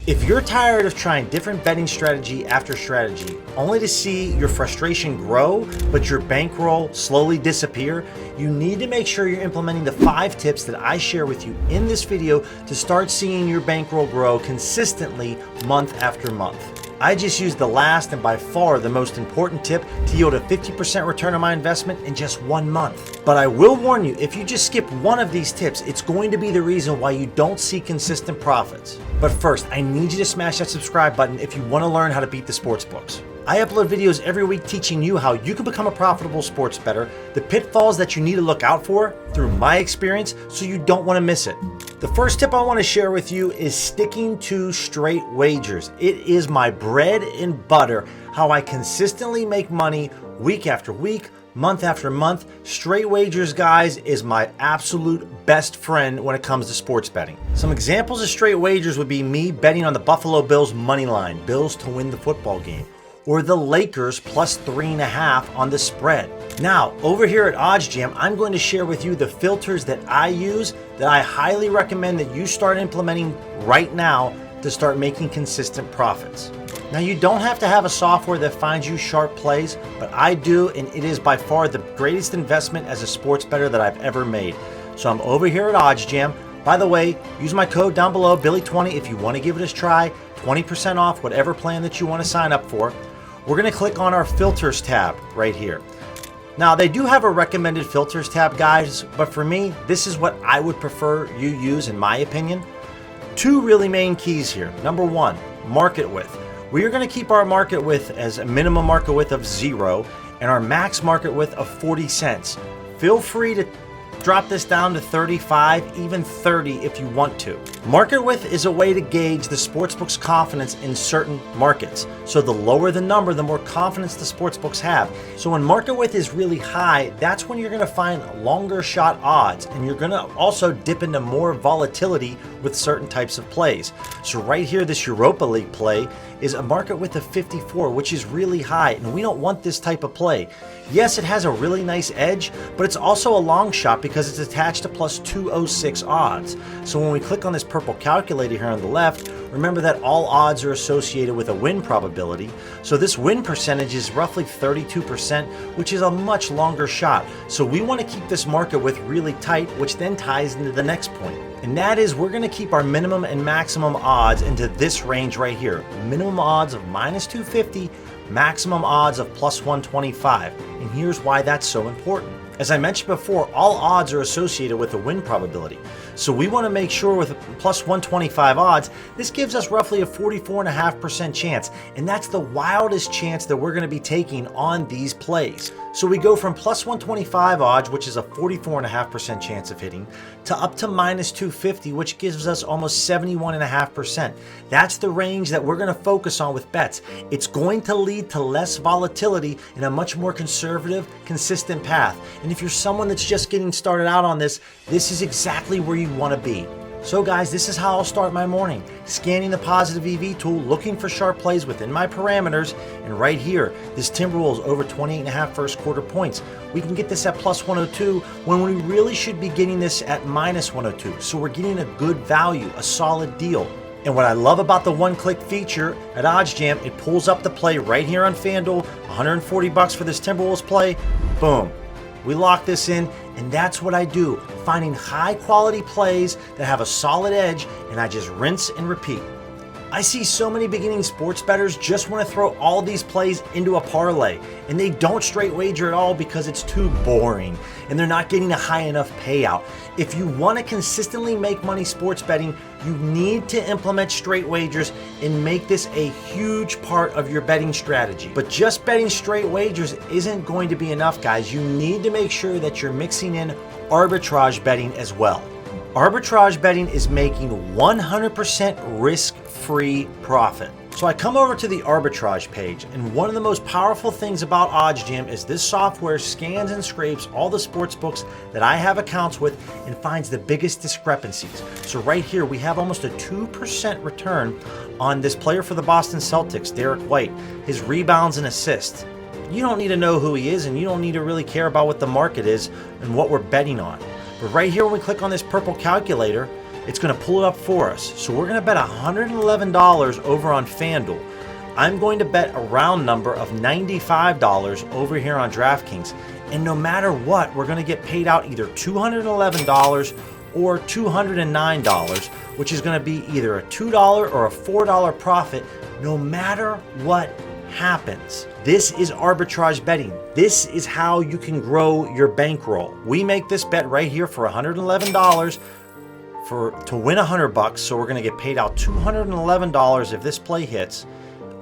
If you're tired of trying different betting strategy after strategy, only to see your frustration grow, but your bankroll slowly disappear, you need to make sure you're implementing the 5 tips that I share with you in this video to start seeing your bankroll grow consistently month after month. I just used the last and by far the most important tip to yield a 50% return on my investment in just 1 month. But I will warn you, if you just skip one of these tips, it's going to be the reason why you don't see consistent profits. But first, I need you to smash that subscribe button if you want to learn how to beat the sports books. I upload videos every week teaching you how you can become a profitable sports bettor, the pitfalls that you need to look out for through my experience so you don't want to miss it. The first tip I want to share with you is sticking to straight wagers. It is my bread and butter, how I consistently make money week after week, month after month. Straight wagers, guys, is my absolute best friend when it comes to sports betting. Some examples of straight wagers would be me betting on the Buffalo Bills money line, Bills to win the football game, or the Lakers plus 3.5 on the spread. Now, over here at OddsJam, I'm going to share with you the filters that I use that I highly recommend that you start implementing right now to start making consistent profits. Now, you don't have to have a software that finds you sharp plays, but I do, and it is by far the greatest investment as a sports bettor that I've ever made. So I'm over here at OddsJam. By the way, use my code down below, Billy20, if you want to give it a try, 20% off whatever plan that you want to sign up for. We're going to click on our filters tab right here. Now, they do have a recommended filters tab, guys, but for me, this is what I would prefer you use in my opinion. 2 really main keys here. Number 1, market width. We are going to keep our market width as a minimum market width of 0 and our max market width of 40 cents. Feel free to drop this down to 35, even 30 if you want to. Market width is a way to gauge the sportsbook's confidence in certain markets. So the lower the number, the more confidence the sportsbooks have. So when market width is really high, that's when you're going to find longer shot odds, and you're going to also dip into more volatility with certain types of plays. So right here, this Europa League play is a market width of 54, which is really high, and we don't want this type of play. Yes, it has a really nice edge, but it's also a long shot because it's attached to plus 206 odds. So when we click on this purple calculator here on the left, remember that all odds are associated with a win probability. So this win percentage is roughly 32%, which is a much longer shot. So we want to keep this market width really tight, which then ties into the next point. And that is, we're going to keep our minimum and maximum odds into this range right here. Minimum odds of minus 250, maximum odds of plus 125. And here's why that's so important. As I mentioned before, all odds are associated with a win probability. So we want to make sure with plus 125 odds, this gives us roughly a 44.5% chance. And that's the wildest chance that we're going to be taking on these plays. So we go from plus 125 odds, which is a 44.5% chance of hitting, to up to minus 250, which gives us almost 71.5%. That's the range that we're going to focus on with bets. It's going to lead to less volatility and a much more conservative, consistent path. And if you're someone that's just getting started out on this, this is exactly where you want to be. So guys, this is how I'll start my morning. Scanning the positive EV tool, looking for sharp plays within my parameters, and right here, this Timberwolves over 28.5 first quarter points. We can get this at plus 102 when we really should be getting this at minus 102. So we're getting a good value, a solid deal. And what I love about the one-click feature at OddsJam, it pulls up the play right here on FanDuel, 140 bucks for this Timberwolves play, boom. We lock this in, and that's what I do, finding high quality plays that have a solid edge, and I just rinse and repeat. I see so many beginning sports bettors just want to throw all these plays into a parlay, and they don't straight wager at all because it's too boring and they're not getting a high enough payout. If you want to consistently make money sports betting, you need to implement straight wagers and make this a huge part of your betting strategy. But just betting straight wagers isn't going to be enough, guys. You need to make sure that you're mixing in arbitrage betting as well. Arbitrage betting is making 100% risk-free profit. So I come over to the arbitrage page, and one of the most powerful things about OddsJam is this software scans and scrapes all the sports books that I have accounts with and finds the biggest discrepancies. So right here we have almost a 2% return on this player for the Boston Celtics, Derek White, his rebounds and assists. You don't need to know who he is, and you don't need to really care about what the market is and what we're betting on. But right here when we click on this purple calculator, it's going to pull it up for us. So we're going to bet $111 over on FanDuel. I'm going to bet a round number of $95 over here on DraftKings. And no matter what, we're going to get paid out either $211 or $209, which is going to be either a $2 or a $4 profit, no matter what happens. This is arbitrage betting. This is how you can grow your bankroll. We make this bet right here for $111 to win $100, so we're going to get paid out $211 if this play hits.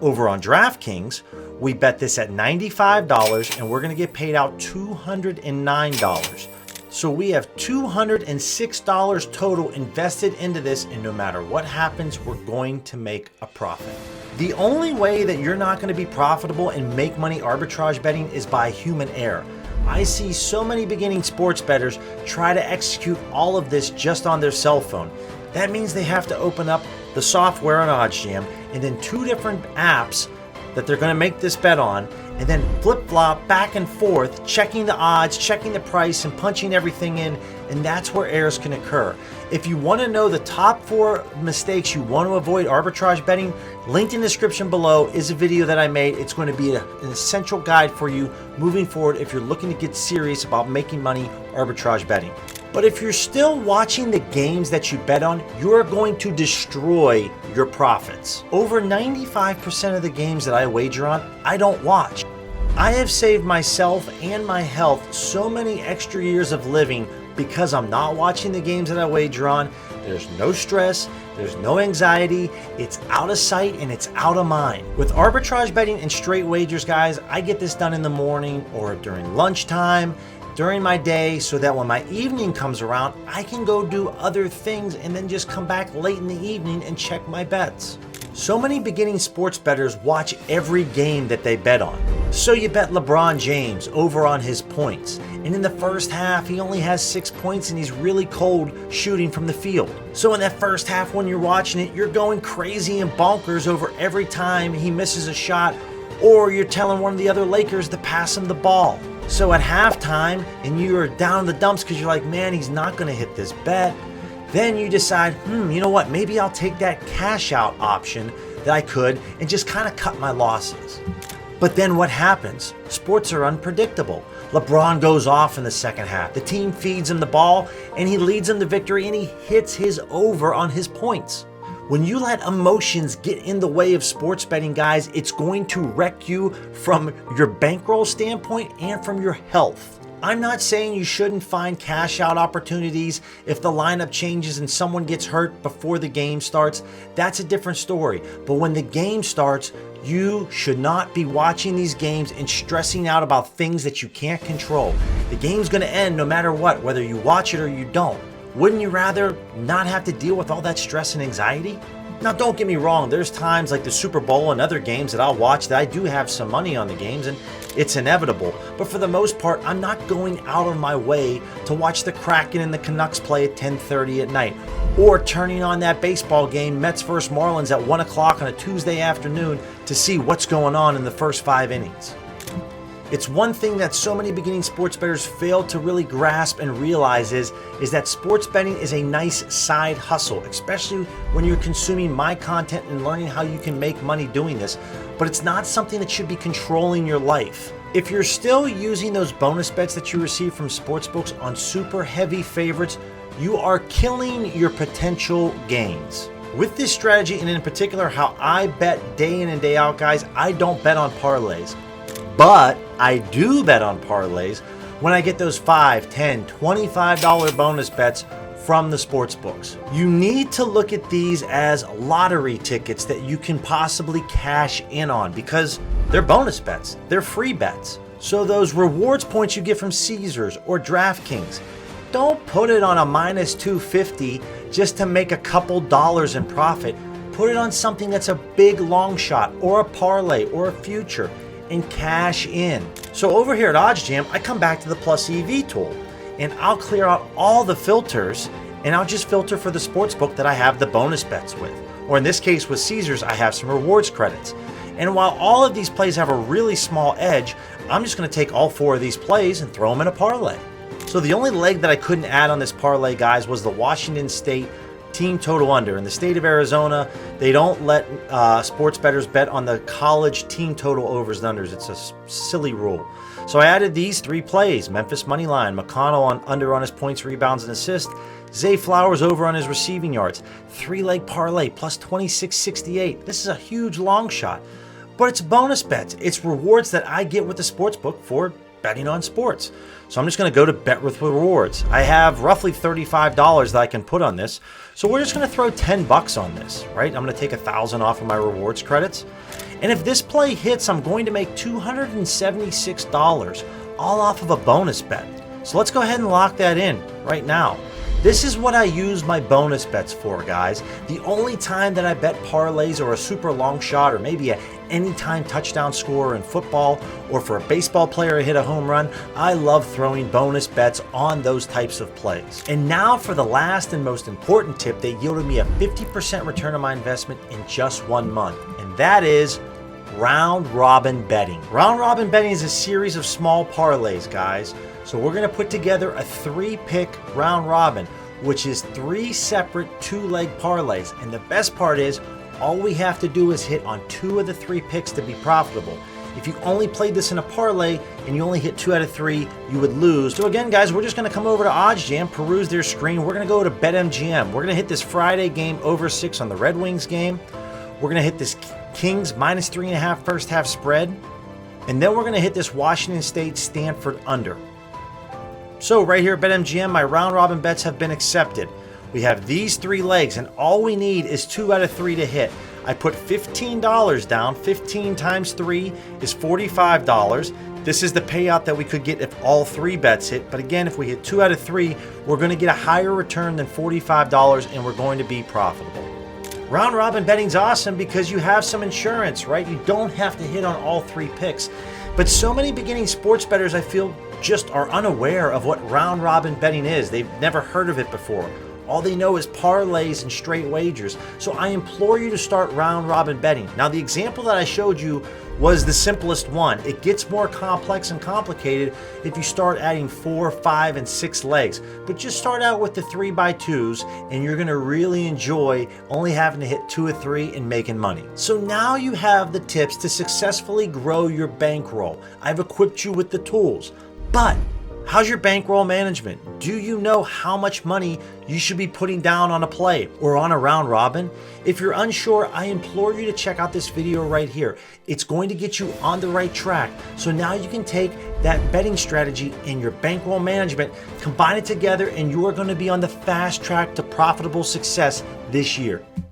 Over on DraftKings, we bet this at $95 and we're going to get paid out $209. So we have $206 total invested into this, and no matter what happens, we're going to make a profit. The only way that you're not going to be profitable and make money arbitrage betting is by human error. I see so many beginning sports bettors try to execute all of this just on their cell phone. That means they have to open up the software on OddsJam and then 2 different apps that they're going to make this bet on, and then flip-flop back and forth, checking the odds, checking the price, and punching everything in, and that's where errors can occur. If you want to know the top 4 mistakes you want to avoid arbitrage betting, linked in the description below is a video that I made. It's going to be an essential guide for you moving forward if you're looking to get serious about making money arbitrage betting. But if you're still watching the games that you bet on, you're going to destroy your profits. Over 95% of the games that I wager on, I don't watch. I have saved myself and my health so many extra years of living because I'm not watching the games that I wager on. There's no stress, there's no anxiety, it's out of sight and it's out of mind. With arbitrage betting and straight wagers, guys, I get this done in the morning or during lunchtime, during my day, so that when my evening comes around, I can go do other things and then just come back late in the evening and check my bets. So many beginning sports bettors watch every game that they bet on. So you bet LeBron James over on his points, and in the first half he only has 6 points and he's really cold shooting from the field. So in that first half when you're watching it, you're going crazy and bonkers over every time he misses a shot, or you're telling one of the other Lakers to pass him the ball. So at halftime, and you're down in the dumps because you're like, man, he's not going to hit this bet. Then you decide, you know what, maybe I'll take that cash out option that I could and just kind of cut my losses. But then what happens? Sports are unpredictable. LeBron goes off in the second half. The team feeds him the ball and he leads them to victory and he hits his over on his points. When you let emotions get in the way of sports betting, guys, it's going to wreck you from your bankroll standpoint and from your health. I'm not saying you shouldn't find cash out opportunities if the lineup changes and someone gets hurt before the game starts. That's a different story. But when the game starts, you should not be watching these games and stressing out about things that you can't control. The game's going to end no matter what, whether you watch it or you don't. Wouldn't you rather not have to deal with all that stress and anxiety? Now, don't get me wrong, there's times like the Super Bowl and other games that I'll watch that I do have some money on the games, and it's inevitable. But for the most part, I'm not going out of my way to watch the Kraken and the Canucks play at 10:30 at night, or turning on that baseball game, Mets vs. Marlins at 1 o'clock on a Tuesday afternoon to see what's going on in the first 5 innings. It's one thing that so many beginning sports bettors fail to really grasp and realize is that sports betting is a nice side hustle, especially when you're consuming my content and learning how you can make money doing this, but it's not something that should be controlling your life. If you're still using those bonus bets that you receive from sportsbooks on super heavy favorites, you are killing your potential gains. With this strategy, and in particular how I bet day in and day out, guys, I don't bet on parlays. But I do bet on parlays when I get those $5, $10, $25 bonus bets from the sports books. You need to look at these as lottery tickets that you can possibly cash in on because they're bonus bets, they're free bets. So those rewards points you get from Caesars or DraftKings, don't put it on a minus 250 just to make a couple dollars in profit. Put it on something that's a big long shot or a parlay or a future, and cash in. So over here at OddsJam, I come back to the plus EV tool and I'll clear out all the filters and I'll just filter for the sportsbook that I have the bonus bets with. Or in this case with Caesars, I have some rewards credits. And while all of these plays have a really small edge, I'm just going to take all 4 of these plays and throw them in a parlay. So the only leg that I couldn't add on this parlay, guys, was the Washington State team total under. In the state of Arizona, they don't let sports bettors bet on the college team total overs and unders. It's a silly rule. So I added these 3 plays: Memphis money line, McConnell under on his points, rebounds, and assists, Zay Flowers over on his receiving yards, 3-leg parlay plus 26.68. This is a huge long shot, but it's bonus bets. It's rewards that I get with the sportsbook for betting on sports. So I'm just going to go to Bet with Rewards. I have roughly $35 that I can put on this. So we're just going to throw 10 bucks on this, right? I'm going to take 1,000 off of my rewards credits. And if this play hits, I'm going to make $276 all off of a bonus bet. So let's go ahead and lock that in right now. This is what I use my bonus bets for, guys. The only time that I bet parlays or a super long shot or maybe a anytime touchdown scorer in football, or for a baseball player to hit a home run, I love throwing bonus bets on those types of plays. And now for the last and most important tip that yielded me a 50% return on my investment in just 1 month, and that is round robin betting. Round robin betting is a series of small parlays, guys. So we're going to put together a 3-pick round robin, which is 3 separate 2-leg parlays. And the best part is, all we have to do is hit on 2 of the 3 picks to be profitable. If you only played this in a parlay and you only hit 2 out of 3, you would lose. So again, guys, we're just going to come over to OddsJam, peruse their screen. We're going to go to BetMGM. We're going to hit this Friday game over 6 on the Red Wings game. We're going to hit this Kings -3.5 first half spread. And then we're going to hit this Washington State Stanford under. So right here at BetMGM, my round robin bets have been accepted. We have these 3 legs, and all we need is 2 out of 3 to hit. I put $15 down. 15 times 3 is $45. This is the payout that we could get if all 3 bets hit. But again, if we hit 2 out of 3, we're going to get a higher return than $45, and we're going to be profitable. Round robin betting's awesome because you have some insurance, right? You don't have to hit on all 3 picks. But so many beginning sports bettors, I feel, just are unaware of what round robin betting is. They've never heard of it before. All they know is parlays and straight wagers. So I implore you to start round robin betting. Now, the example that I showed you was the simplest one. It gets more complex and complicated if you start adding 4, 5, and 6 legs. But just start out with the 3x2s and you're going to really enjoy only having to hit 2 or 3 and making money. So now you have the tips to successfully grow your bankroll. I've equipped you with the tools. But how's your bankroll management? Do you know how much money you should be putting down on a play or on a round robin? If you're unsure, I implore you to check out this video right here. It's going to get you on the right track. So now you can take that betting strategy and your bankroll management, combine it together, and you are going to be on the fast track to profitable success this year.